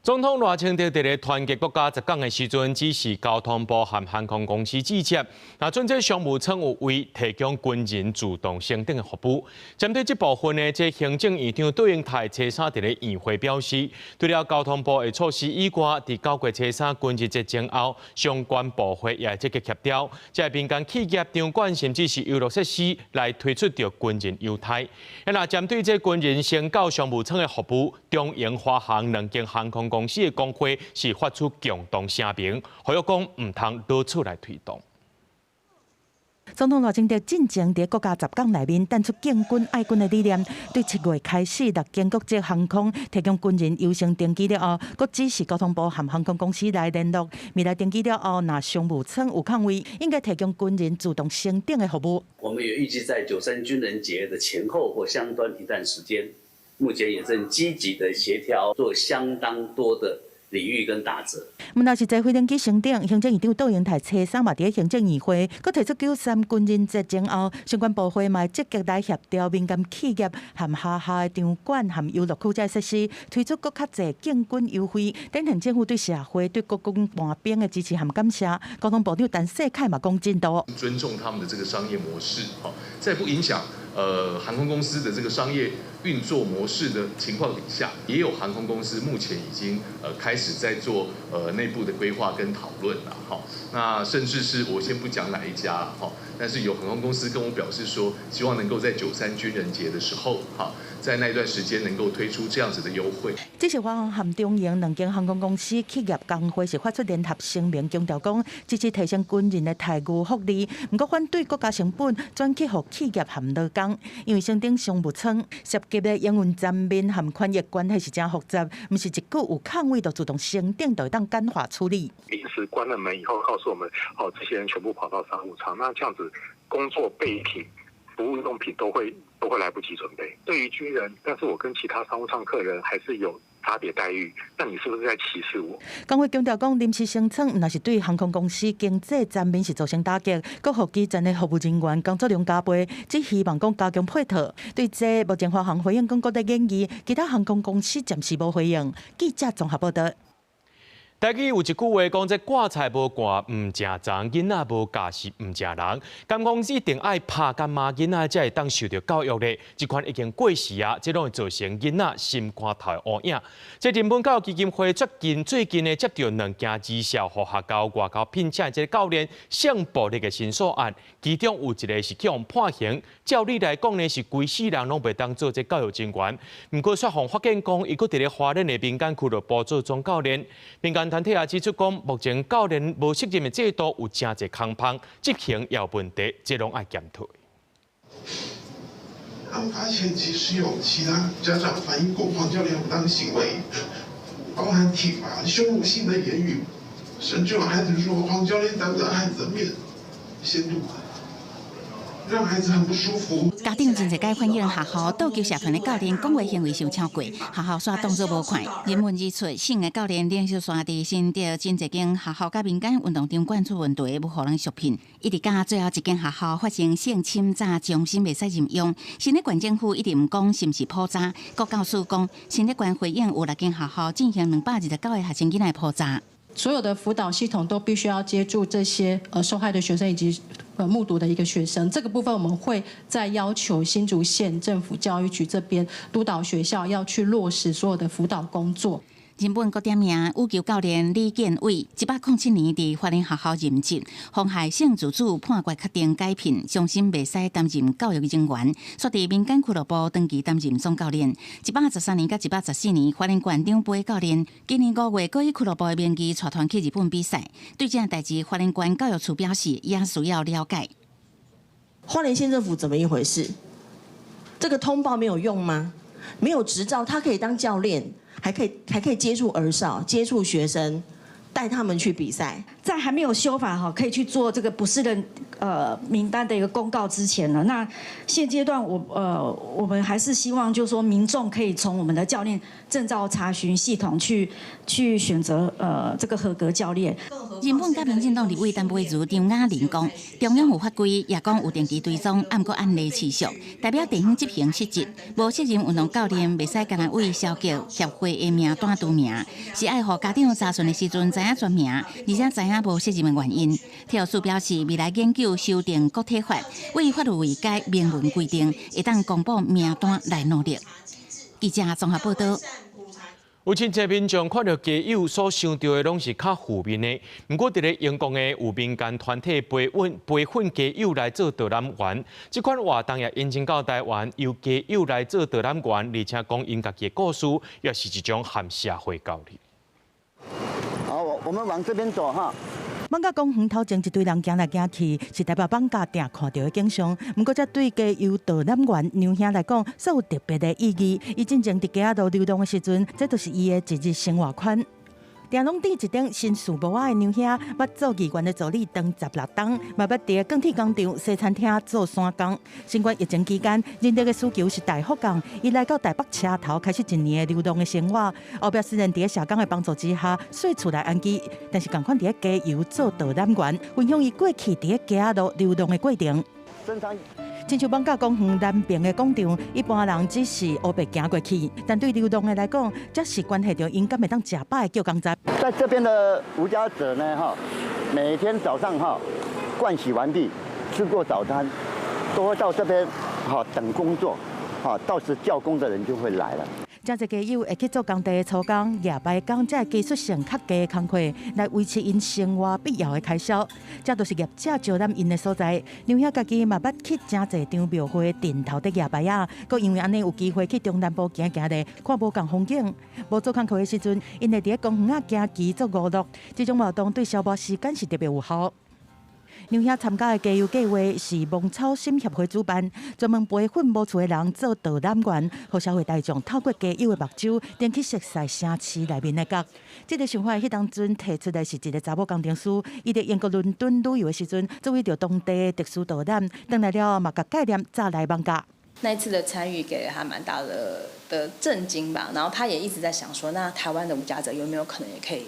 总统赖清德伫咧团结国家10港的时阵，指示交通部和航空公司直接，那准这商务舱有为提供军人自动升等的服务。针对这部分呢，这行政院长杜英泰初三伫咧议会表示，除了交通部的措施以外，伫9月初三军日节前后，相关部会也积极协调，在民间企业、场馆甚至是游乐设施来推出着军人优待。那针对这军人升到商务舱的服务，中英华航2间航空公司的工会是发出共同声明，呼吁讲唔通多处来推动。总统赖清德进前伫国家10港内面，展出建军爱军的理念。对7月开始6间国际航空提供军人优先登记了后，佮指示交通部和航空公司来联络，未来登记了后，若商务舱有空位，应该提供军人自动升等的服务。我们也预计在93军人节的前后或相关一段时间，目前也正积极的协调，做相当多的领域跟打折。问到是在飞登机升等，行政院长杜英泰初三嘛伫行政议会，佮提出93军人节前后，相关部会嘛积极来协调民间企业和下的场馆和游乐区这设施，推出更较侪建军优惠，展现政府对社会、对国军官兵的支持和感谢。交通部长陈世凯嘛讲进度，尊重他们的这个商业模式，在不影响航空公司的这个商业运作模式的情况底下，也有航空公司目前已经开始在做内部的规划跟讨论了哈。那甚至是我先不讲哪一家了哈，但是有航空公司跟我表示说，希望能够在93军人节的时候哈，在那段时间能够推出这样子的优惠。这是华航和中英2间航空公司企业工会是发出联合声明，强调讲支持提升军人的待遇福利，不过反对国家成本转去予企业和劳工，因为升等商务舱涉及的营运层面和权益关系是真复杂，不是一句有空位就自动升等就当简化处理。临时关了门以后，告诉我们这些人全部跑到商务舱，那这样子工作备品、服务用品都会来不及准备。对于军人，但是我跟其他商务舱客人还是有差别待遇，那你是不是在歧视我？工会强调讲，临时升舱若是对航空公司经济层面是造成打击，各予基层的服务人员工作量加倍，只希望讲加强配套。对这，目前华航回应讲，各地建议，其他航空公司暂时无回应。记者综合报道。台语有一句话讲：这挂菜无挂唔食脏，囡仔无教是唔食人。监公一定爱拍干骂囡仔，才会当受到教育咧。这款已经过时啊，这拢会造成囡仔心肝头的乌影。这人本教育基金会最近呢接到2件绩效和学校外交聘请这个教练性暴力的申诉案，其中有一个是去用判刑。照理来讲呢，是规世人拢袂当做这教育人员。不过，说方法警讲，伊佫伫咧花莲的民间俱乐部做总教练。民间团体也指出讲，目前教练无适任的制度有真侪空隙，执行也有问题，这拢爱检讨。他们发现，其实有其他家长反映过黄教练不当行为，包含体罚、羞辱性的言语，甚至有孩子说黄教练当着孩子的面亵渎。让孩子很不舒服。家长真侪该反映学校倒球社团的教练讲话行为受超过，学校煞当作无看。人文指出，性的教练连续刷地新着真侪间学校甲民间运动场管出问题，要互人续聘。一直到最后一间学校发生性侵诈，终身袂使任用。新的县政府一直毋讲是毋是普查，国教署讲新的县回应有6间学校进行229个学生囡仔普查。所有的辅导系统都必须要接住这些受害的学生以及目睹的一个学生。这个部分我们会再要求新竹县政府教育局这边督导学校要去落实所有的辅导工作。日本国点名羽球教练李建伟，107年伫花莲学校任职，妨害性自主判决确定改聘，终身袂使担任教育人员，却伫民间俱乐部长期担任总教练。113年甲114年，花莲县长杯教练，今年5月，佫以俱乐部的名义带团去日本比赛。对这件代志，花莲县教育处表示，也需要了解。花莲县政府怎么一回事？这个通报没有用吗？没有执照，他可以当教练。还可以接触儿少、接触学生，带他们去比赛。在还没有修法可以去做这个不适任名单的一个公告之前呢，那现阶段我们还是希望就是说民众可以从我们的教练证照查询系统去选择这个合格教练。日本甲民进党立委陈培如张雅玲讲，中央有法规也讲有定期追踪，按过案例持续，代表地方执行失职，无适任运动教练袂使干那为消极协会的名单除名，是爱互家长查询的时阵知影全名，而且知影无适任的原因。体育署表示，未来研究修订国体法，为法律为该明文规定，会当公布名单来努力。记者综合报道。有真侪民众看到家友所想到的拢是较负面的，不过伫咧英国的有民间团体培训家友来做导览员，这款活动也引进到台湾，由家友来做导览员，而且讲因家己的故事，也是一种含社会教育。好，我们往这边走哈。艋舺公园头前一堆人行来行去，是台北艋舺定看到的景象。不过，这对家由导览员娘兄来讲，煞有特别的意义。伊真正伫家路流动的时阵，这就是伊的一日生活圈。定拢伫一顶新树帽仔的娘兄，捌做议员的助理当16档，嘛捌伫钢铁工厂、西餐厅做3工。新冠疫情期间，人力的需求是大幅降，伊来到台北车头，开始一年的流动的生活。后壁虽然伫社工的帮助之下，睡厝来安居，但是共款伫加油做导览员，分享伊过去伫家路流动的过程。亲像艋舺公园南边的广场，一般人只是黑白行过去，但对流动的来讲，这是关系到因敢会当吃饱的叫工作。在这边的无家者呢，每天早上盥洗完毕，吃过早餐，都会到这边等工作，到时叫工的人就会来了。真侪家友会去做工地的粗工、夜班工，这技术性较低的工课，来维持因生活必要的开销。这都是业者招揽因的所在。娘兄家己嘛捌去真侪场庙会顶头的夜班啊，佮因为安尼有机会去中南部行行咧，看无共风景。无做工课的时阵，因会伫公园行棋做娱乐。这种活动对消磨时间是特别有效。娘兄参加的加油计划是芒草心协会主办，专门培训无厝的人做导览员，互社会大众透过加油的目睭，点去熟悉城市内面的角。这个想法迄当阵提出来是一个查某工程师，伊伫英国伦敦旅游的时阵，做为着当地的特殊导览，回来了嘛甲概念早来艋舺。那一次的参与给了他蛮大的震惊吧，然后他也一直在想说，那台湾的无家者有没有可能也可以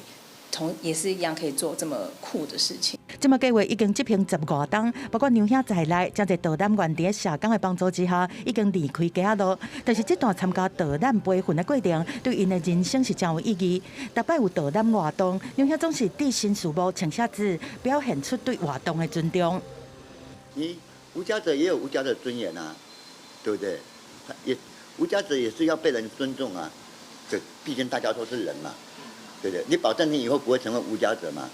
也是一样可以做这么酷的事情。这么计划已经执行10外档，包括娘兄在内，真侪导览员伫社工的帮助之下，已经离开家路。但是这段参加导览培训的过程，对因的人生是真有意义。逐摆有导览活动，娘兄总是递新树木、请下子，表现出对活动的尊重。你无家者也有无家者尊严啊，对不对？无家者也是要被人尊重啊。对，毕竟大家都是人嘛，对不对？你保证你以后不会成为无家者嘛？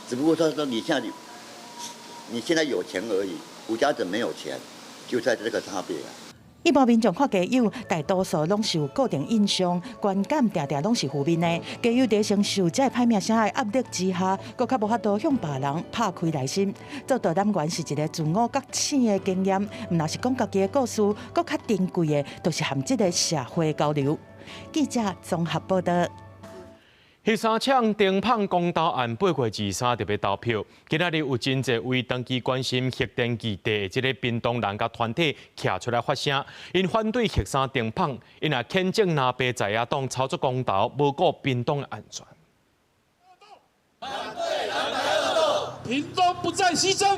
只不过说你现在有钱而已，无家者没有钱，就在这个差别啊。一般民众看家友，大多数拢是有固定印象，观感常常拢是负面的。家友在承受这歹名声的压力之下，佫较无法度向别人拍开内心。做导览员是一个自我觉醒的经验，毋若是讲家己的故事，佫较珍贵的，就是含这个社会交流。记者综合报道。迄3场丁胖公投案8月23特别投票，今仔日有真侪为长期关心核电基地的这个屏东人甲团体徛出来发声，因反对核三丁胖，因也谴责南北在野党操作公投，无顾屏东的安全。反对蓝白恶斗，屏东不再牺牲。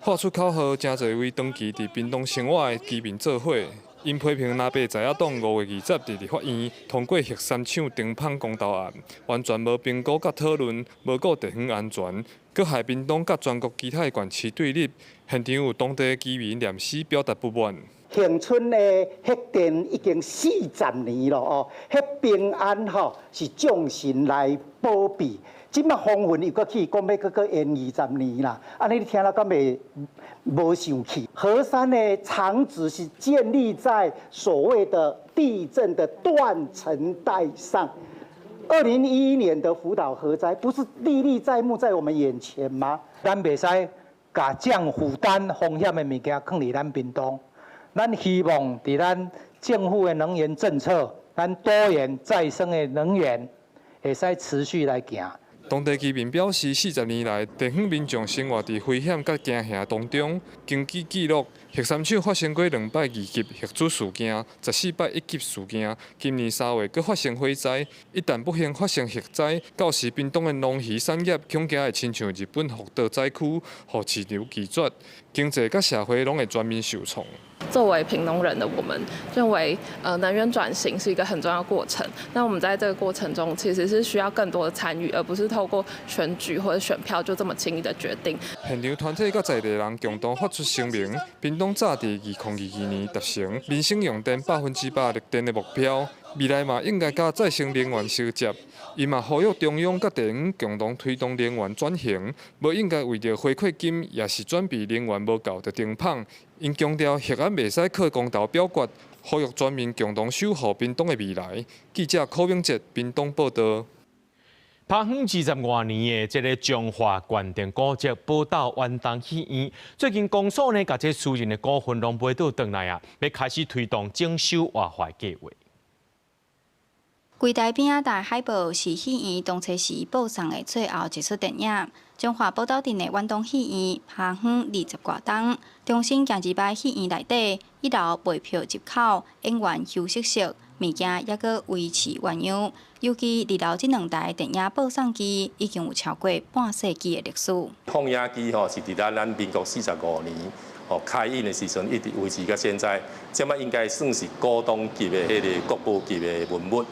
发出口号，真侪位长期伫屏东生活的居民做伙。因批评南北在野党5月20日伫立法院通过核三厂丁胖公投案，完全无评估甲讨论，无顾地方安全，佮害屏东甲全国其他的县市对立。现场有当地居民念诗表达不满。恒春的核电已经40年了哦，迄平安吼是众神来保庇。即摆风云又搁起，讲要搁延20年啦，安尼你听了敢袂无生气？核三的厂址是建立在所谓的地震的断层带上。2011年的福岛核灾不是历历在目在我们眼前吗？咱袂使把降负担风险的物件放伫咱屏东，咱希望伫咱政府的能源政策，咱多元再生的能源会使持续来行。当地居民表示，40年来，地方民众生活伫危险甲惊吓当中。根据记录，核三厂发生过2摆2级核子事件，14摆1级事件。今年3月佫发生火灾，一旦不幸发生核灾，到时屏东的农渔产业恐惊会亲像日本福岛灾区，互市场拒绝，经济甲社会拢会全面受创。作为屏东人的我们，认为能源转型是一个很重要的过程。那我们在这个过程中，其实是需要更多的参与，而不是透过选举或者选票就这么轻易的决定。现场团体甲在地人共同发出声明，屏东早伫2022年达成民生用电100%绿电的目标，未来嘛应该甲再生能源相接。伊嘛呼吁中央甲地方共同推动能源转型，无应该为着回馈金，也是转避能源无够的丁胖。因强调核案袂使靠公投表决，呼吁全民共同守护屏东的未来。记者柯永哲，屏东报道。拍远20多年的这个中华关电古迹宝岛远东戏院，最近公所呢，把这私人的股份拢买倒转来啊，要开始推动整修活化计划。规台边仔大海报是戏院当初时播送的最后一出电影。中华宝岛镇的远东戏院拍远20多档，中心行一摆戏院内底1楼卖票入口，演员休息室物件也阁维持原样。尤其2楼这2台电影播送机已经有超过半世纪的历史。放映机是伫咱民国45年开演的时阵，一直维持到现在，这摆应该算是高档级的迄个国宝级的文物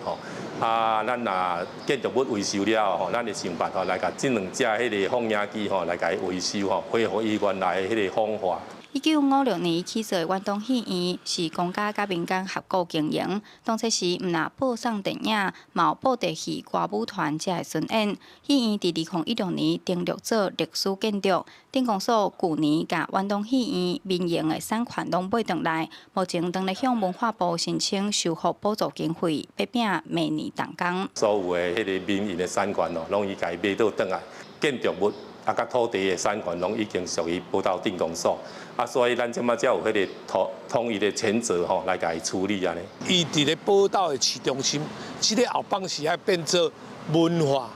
咱若建筑物维修了咱就想办法来甲这2只迄个放映机来甲伊维修恢复伊原来的迄个风化。1956年起设的远东戏院是公家甲民间合作经营，当初时毋若播送电影，嘛有布袋戏歌舞团才会巡演。戏院伫2016年登录做历史建筑，镇公所去年甲远东戏院民营的产权拢买转来，目前正咧向文化部申请修复补助经费，要拼明年动工。所有的迄个民营的产权拢已甲伊买倒转来，建筑物甲土地的产权拢已经属于宝岛镇公所。所以咱即马才有迄个统一的权责来甲伊处理安尼。伊伫咧宝岛的市中心，即个后方是要变做文化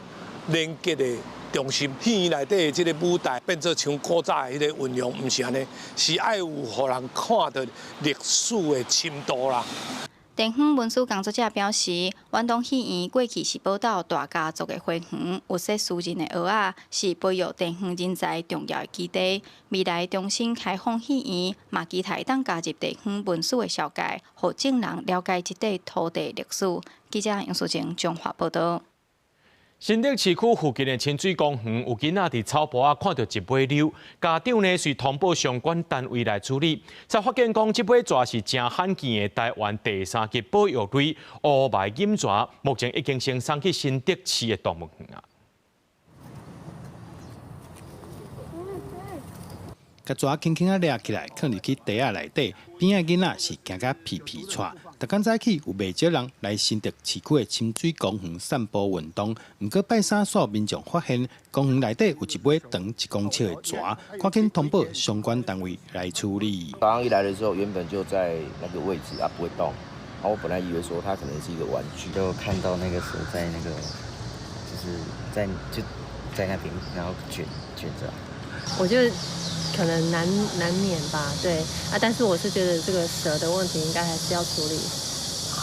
连接的中心。戏院内底的即个舞台变做像古早的迄个运用，毋是安尼，是爱有互人看到历史的深度啦。地方文书工作者表示，远东戏院过去是宝岛大家族的花园，有些私人的蚵仔是培育地方人才重要的基地。未来重新开放戏院，嘛期待当加入地方文书的小界，互众人了解这块土地历史。记者杨淑静综合报道。新竹市区附近的清水公园，有囡仔伫草坡啊看到一尾溜，家长呢随通报相关单位来处理。才发现讲，这尾蛇是真罕见的台湾第3级保育类乌白锦蛇，目前已经先送去新竹市的动物园啊。甲蛇轻轻啊掠起来，放入去地仔内底，边仔囡仔是惊甲皮皮喘。逐工早起有袂少人来新竹市区的清水公园散步运动，毋过拜三所有民众发现公园内底有一尾长1公尺的蛇，赶紧通报相关单位来处理。早上一来的时候，原本就在那个位置啊，不会动。然后我本来以为说它可能是一个玩具，就看到那个蛇在那个，就是在那边，然后卷着。我觉得可能难免吧，对啊，但是我是觉得这个蛇的问题应该还是要处理，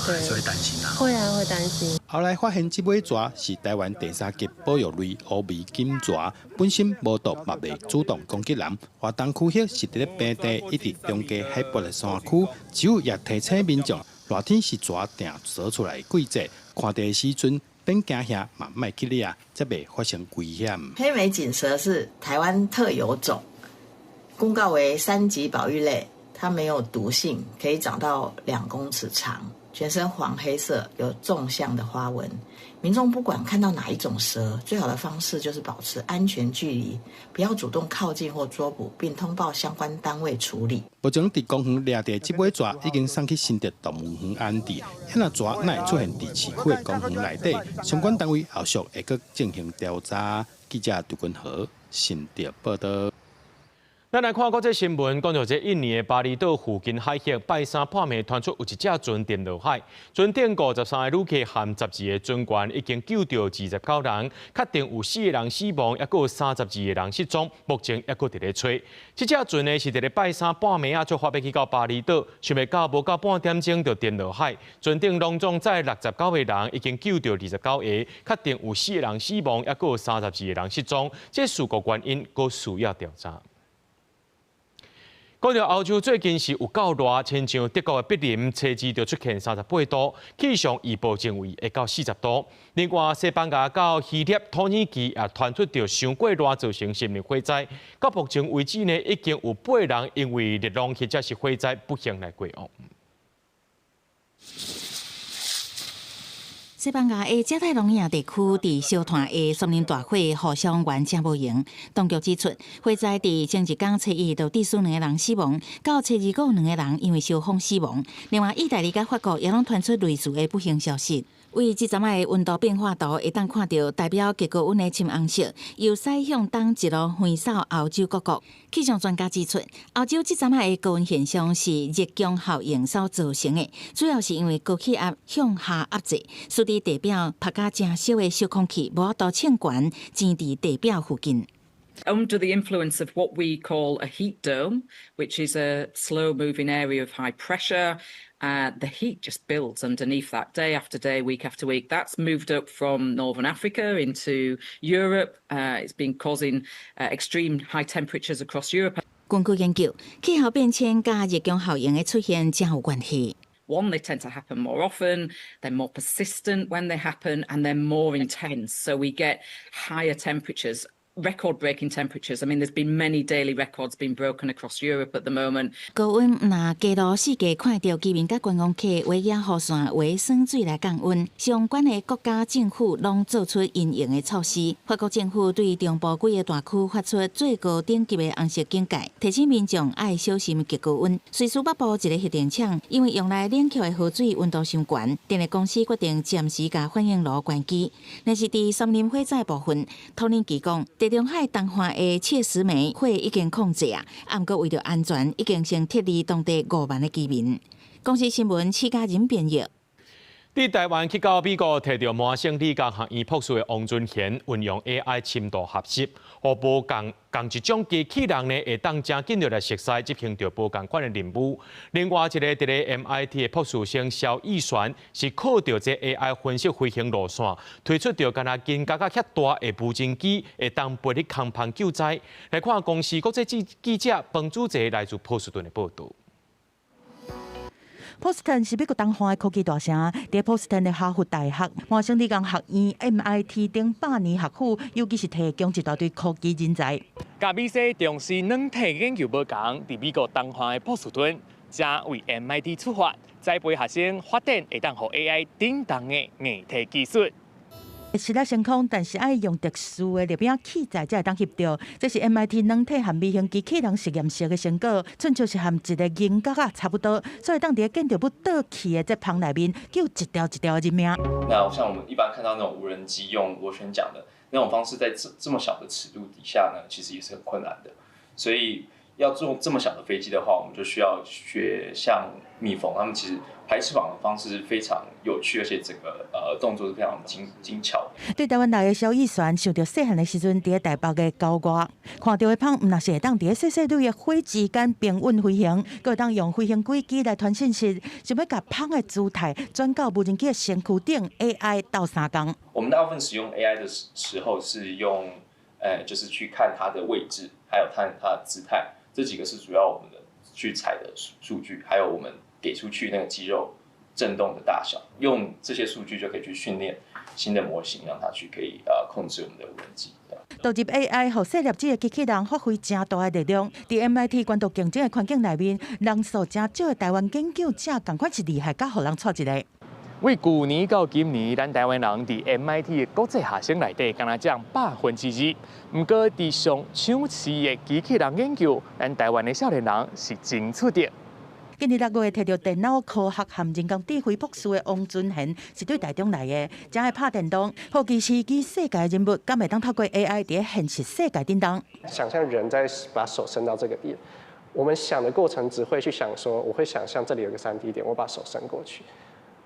对，所以担心啊。会啊，会担心。后来发现这尾蛇是台湾第3级保育类乌眉锦蛇，本身无毒，嘛袂主动攻击人。活动区域是伫咧平地一直中间海拔的山区，只有也提醒民众，热天是蛇定蛇出来季节，看地时阵。免惊吓，嘛莫去掠，才袂发生危险。黑眉锦蛇是台湾特有种，公告为3级保育类，它没有毒性，可以长到2公尺长，全身黄黑色，有纵向的花纹。民众不管看到哪一种蛇，最好的方式就是保持安全距离，不要主动靠近或捉捕，并通报相关单位处理。目前伫公园掠到这尾蛇已经送去新竹动物园安置。那蛇哪会出现伫市区的公园内底？相关单位后续会搁进行调查。记者杜君豪新竹报道。咱来看国际新闻，讲到这印尼的巴厘岛附近海峡，拜三半暝传出有一只船沉落海，船顶53个旅客含12个船员已经救到29人，确定有4个人死亡，还佫有32个人失踪，目前还佫伫咧找。这只船呢是伫咧拜三半暝出发要去到巴厘岛，想袂到无到半点钟就沉落海，船顶拢总载69个人，已经救到29个，确定有4个人死亡，还佫有32个人失踪，这事故原因佫需要调查。讲到欧洲最近是有够热，亲像德国的柏林，车子就出现38度，气象预报认为会到40度。另外，西班牙到希腊、土耳其也传出着伤过热造成森林火灾。到目前为止呢，已经有8人因为热浪或者是火灾不幸来过亡。西班牙的加泰隆尼亚地区伫小团的森林大火互相原正无赢。当局指出，火灾伫前一天初1就致使2个人死亡，到初2有2个人因为烧风死亡。另外，意大利甲法国也拢传出类似的不幸消息。为这阵的温度变化图会当看到代表极高温的深红色，由西向东一路横扫欧洲各国。气象专家指出，欧洲这阵的高温现象是热强效应所造成的，主要是因为高气压向下压制，使得地表拍甲正少的小空气无法度称悬，潜伫地表附近。Under the influence of what we call a heat dome, which is a slow-moving area of high pressure, the heat just builds underneath that day after day, week after week. That's moved up from Northern Africa into Europe. It's been causing extreme high temperatures across Europe. 根据研究，气候变迁甲热强效应的出现正有关系。One, they tend to happen more often, they're more persistent when they happen, and they're more intense. So we get higher temperatures. Record-breaking temperatures. I mean, there's been many daily records being broken across Europe at the moment. 高温若加路世界看到居民甲观光客围野雨伞、围酸水来降温，相关的国家政府拢做出因应的措施。法国政府对中部几个大区发出最高等级的红色警戒，提醒民众爱小心极高温。瑞士北部一个核电厂因为用来冷却的河水温度伤悬，电力公司决定暂时甲反应炉关机。但是伫森林火灾部分，土耳其讲。地中海东岸的切实梅火已经控制啊，不过为了安全，已经先撤离当地5万的居民。公司新闻，4家人编译。伫台湾去到美国，摕到麻省理工学院博士的王俊贤，运用 AI 深度学习，互无共一种机器人呢，会当真紧来熟悉执行着无共款的任务。另外一个伫咧 MIT 的博士生肖义璇，是靠着这 AI 分析飞行路线，推出着敢若金角遐大的无人机，会当飞去空旁救灾。来看公司国际记者彭主席来自波士顿的报道。波士顿是美国东方的科技大城，伫波士顿的哈佛大学、麻省理工学院、MIT 等100年学府，尤其是提供一大堆科技人才。甲美西重视软体研究无同，伫美国东方的波士顿，正为 MIT 出发，栽培学生发展会当互 AI 顶档的硬体技术。实力成功，但是爱用特殊的摄影器材才会当翕到。这是 MIT 软体和微型机器人实验室的成果，纯就是和一个银角啊差不多，所以当伫建筑物倒去的这棚内面，救一条一条人命。那像我们一般看到那种无人机用螺旋桨的那种方式，在这么小的尺度底下呢，其实也是很困难的。所以要做这么小的飞机的话，我们就需要学像蜜蜂，它们其实排翅膀的方式非常有趣，而且整个动作是非常精巧。对台湾来的肖义璇，想到细汉的时阵，伫咧台北的郊外，看到的芳，毋若是会当伫咧细细蕊的火之间平稳飞行，佮会当用飞行轨迹来传信息，想要甲芳的姿态转到无人机的身躯顶 AI 斗相共。我们大部分使用 AI 的时候是用，就是去看它的位置，还有看它的姿态，这几个是主要我们的去采的数据，还有我们给出去那个肌肉震动的大小，用这些数据就可以去训练新的模型，让它去可以控制我们的无人机。导入 AI， 互设立这个机器人发挥真大的力量。伫 MIT 关注竞争的环境内面，人数真少的台湾研究者，同款是厉害，甲互人错一个。为去年到今年，咱台湾人伫 MIT 的国际学生内底，敢若占1%。不过，伫上抢市的机器人研究，咱台湾的少年人是真出色。今年6月，摕到电脑科学和人工智慧博士的王俊贤，是对台中来的，正爱拍电动，好奇是与世界人物，敢会当透过 AI 伫现实世界顶当。想象人在把手伸到这个地，我们想的过程只会去想说，我会想象这里有个3D 点，我把手伸过去。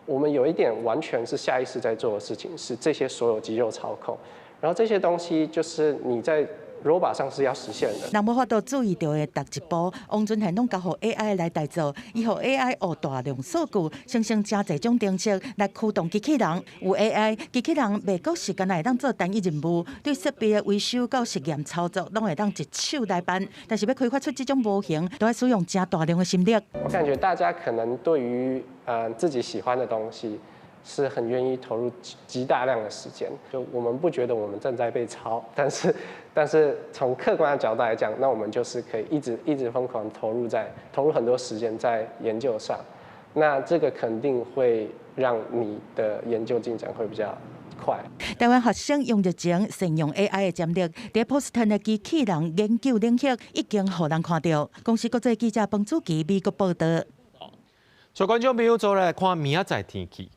我们有一点完全是下意识在做的事情，是这些所有肌肉操控，然后这些东西就是你在 robot 上是要实现的。人无法度注意到的逐一步，王俊贤拢交互 AI 来代做，伊互 AI 学大量数据，生成真侪种程式来驱动机器人。有 AI， 机器人袂过时间会当做单一任务，对设备的维修到实验操作，拢会当一手来办。但是要开发出这种模型，都要使用真大量的心力。我感觉大家可能对于自己喜欢的东西， 是很愿意投入极大量的时间，就我们不觉得我们正在被抄，但是从客观的角度来讲，那我们就是可以一直疯狂投入很多时间在研究上，那这个肯定会让你的研究进展会比较快。台湾学生用热情善用 AI 的潜力，在波士顿的机器人研究领域已经互人看到。公司国际记者彭祖基美国报道。所以观众朋友做来看明仔载天气。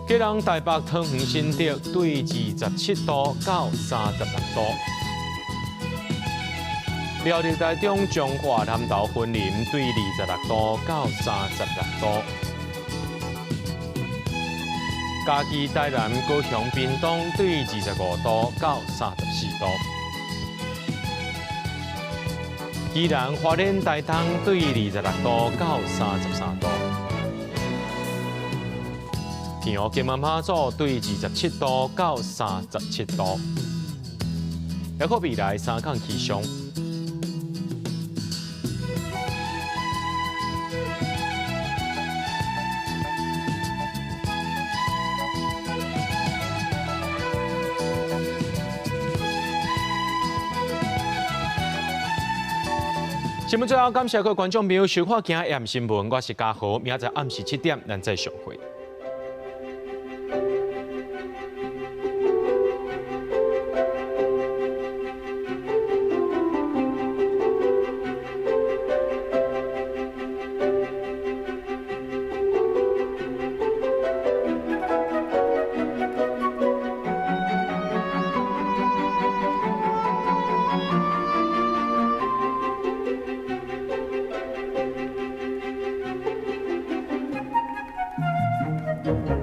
吉隆台北汤圆新竹对27度到36度，苗栗台中彰化南投云林对26度到36度，嘉义台南高雄屏东对25度到34度，宜兰花莲台东对26度到33度。 平湖金门马祖对27度到37度，还有未来3天气象。新闻最后，感谢各位观众朋友收看今日AM新闻，我是嘉豪，明仔载暗时7点咱再相会。拜。